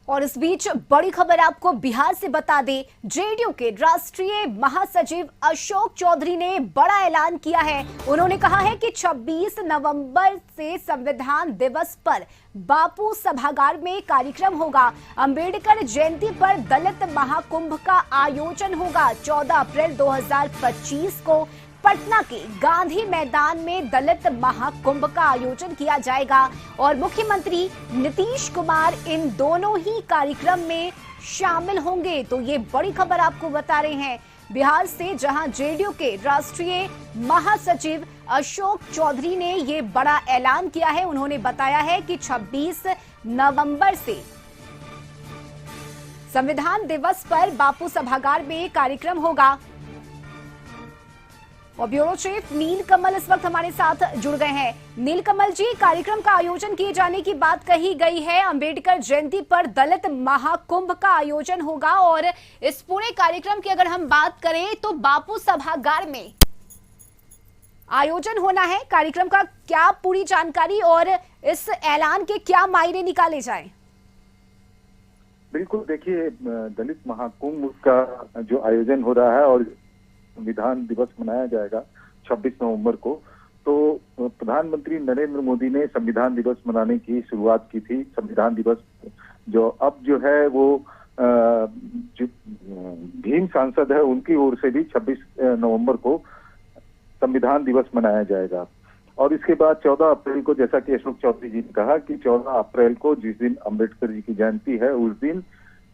और इस बीच बड़ी खबर आपको बिहार से बता दें, जेडीयू के राष्ट्रीय महासचिव अशोक चौधरी ने बड़ा ऐलान किया है। उन्होंने कहा है कि 26 नवंबर से संविधान दिवस पर बापू सभागार में कार्यक्रम होगा। अंबेडकर जयंती पर दलित महाकुंभ का आयोजन होगा। 14 अप्रैल 2025 को पटना के गांधी मैदान में दलित महाकुंभ का आयोजन किया जाएगा और मुख्यमंत्री नीतीश कुमार इन दोनों ही कार्यक्रम में शामिल होंगे। तो ये बड़ी खबर आपको बता रहे हैं बिहार से, जहां जेडीयू के राष्ट्रीय महासचिव अशोक चौधरी ने ये बड़ा ऐलान किया है। उन्होंने बताया है कि 26 नवंबर से संविधान दिवस पर बापू सभागार में कार्यक्रम होगा। और ब्यूरो चीफ नीलकमल इस वक्त हमारे साथ जुड़ गए हैं। नीलकमल जी, कार्यक्रम का आयोजन किए जाने की बात कही गई है। अंबेडकर जयंती पर दलित महाकुंभ का आयोजन होगा और इस पूरे कार्यक्रम की अगर हम बात करें तो बापू सभागार में आयोजन होना है। कार्यक्रम का क्या पूरी जानकारी और इस ऐलान के क्या मायने निकाले जाए? बिल्कुल, देखिए, दलित महाकुंभ का जो आयोजन हो रहा है और संविधान दिवस मनाया जाएगा 26 नवंबर को, तो प्रधानमंत्री नरेंद्र मोदी ने संविधान दिवस मनाने की शुरुआत की थी। संविधान दिवस जो अब जो है वो जो भीम सांसद है उनकी ओर से भी 26 नवंबर को संविधान दिवस मनाया जाएगा। और इसके बाद 14 अप्रैल को, जैसा कि अशोक चौधरी जी ने कहा कि 14 अप्रैल को जिस दिन अम्बेडकर जी की जयंती है उस दिन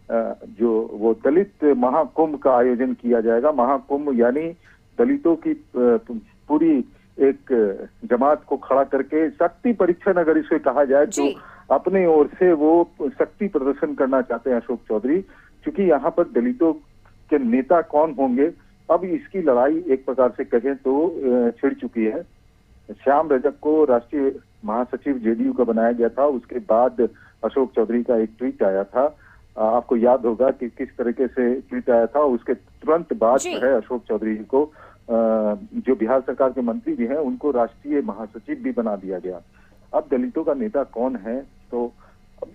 जो वो दलित महाकुंभ का आयोजन किया जाएगा। महाकुंभ यानी दलितों की पूरी एक जमात को खड़ा करके शक्ति परीक्षण अगर इसे कहा जाए तो अपने ओर से वो शक्ति प्रदर्शन करना चाहते हैं अशोक चौधरी। क्योंकि यहाँ पर दलितों के नेता कौन होंगे, अब इसकी लड़ाई एक प्रकार से कहें तो छिड़ चुकी है। श्याम रजक को राष्ट्रीय महासचिव जेडीयू का बनाया गया था। उसके बाद अशोक चौधरी का एक ट्वीट आया था, आपको याद होगा कि किस तरीके से ट्वीट आया था। उसके तुरंत बाद जो है अशोक चौधरी को जो बिहार सरकार के मंत्री भी हैं उनको राष्ट्रीय महासचिव भी बना दिया गया। अब दलितों का नेता कौन है, तो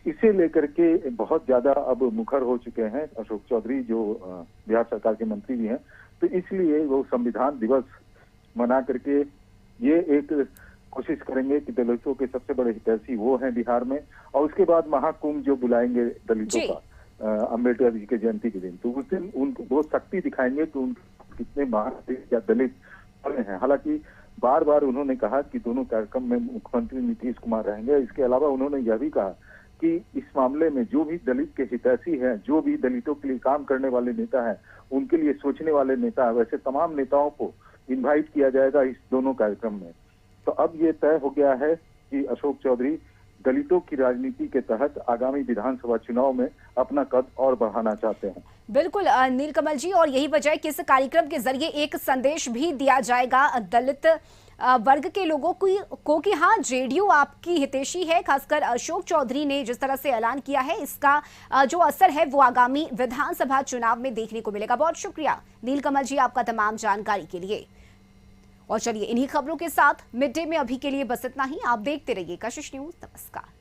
इसे लेकर के बहुत ज्यादा अब मुखर हो चुके हैं अशोक चौधरी जो बिहार सरकार के मंत्री भी हैं। तो इसलिए वो संविधान दिवस मना करके ये एक कोशिश करेंगे कि दलितों के सबसे बड़े हितैषी वो हैं बिहार में। और उसके बाद महाकुंभ जो बुलाएंगे दलितों का अम्बेडकर जी के जयंती के दिन, तो उस दिन उनको वो शक्ति दिखाएंगे कि उन कितने महान या दलित हैं। हालांकि बार बार उन्होंने कहा कि दोनों कार्यक्रम में मुख्यमंत्री नीतीश कुमार रहेंगे। इसके अलावा उन्होंने यह भी कहा कि इस मामले में जो भी दलित के हितैषी हैं, जो भी दलितों के लिए काम करने वाले नेता हैं, उनके लिए सोचने वाले नेता, वैसे तमाम नेताओं को इन्वाइट किया जाएगा इस दोनों कार्यक्रम में। तो अब ये तय हो गया है कि अशोक चौधरी दलितों की राजनीति के तहत आगामी विधानसभा चुनाव में अपना कद और बढ़ाना चाहते हैं। बिल्कुल नीलकमल जी, और यही वजह है कि इस कार्यक्रम के जरिए एक संदेश भी दिया जाएगा दलित वर्ग के लोगों को कि हाँ, जेडीयू आपकी हितैषी है। खासकर अशोक चौधरी ने जिस तरह से ऐलान किया है, इसका जो असर है वो आगामी विधानसभा चुनाव में देखने को मिलेगा। बहुत शुक्रिया नीलकमल जी आपका तमाम जानकारी के लिए। और चलिए इन्हीं खबरों के साथ मिड डे में अभी के लिए बस इतना ही। आप देखते रहिए कशिश न्यूज। नमस्कार।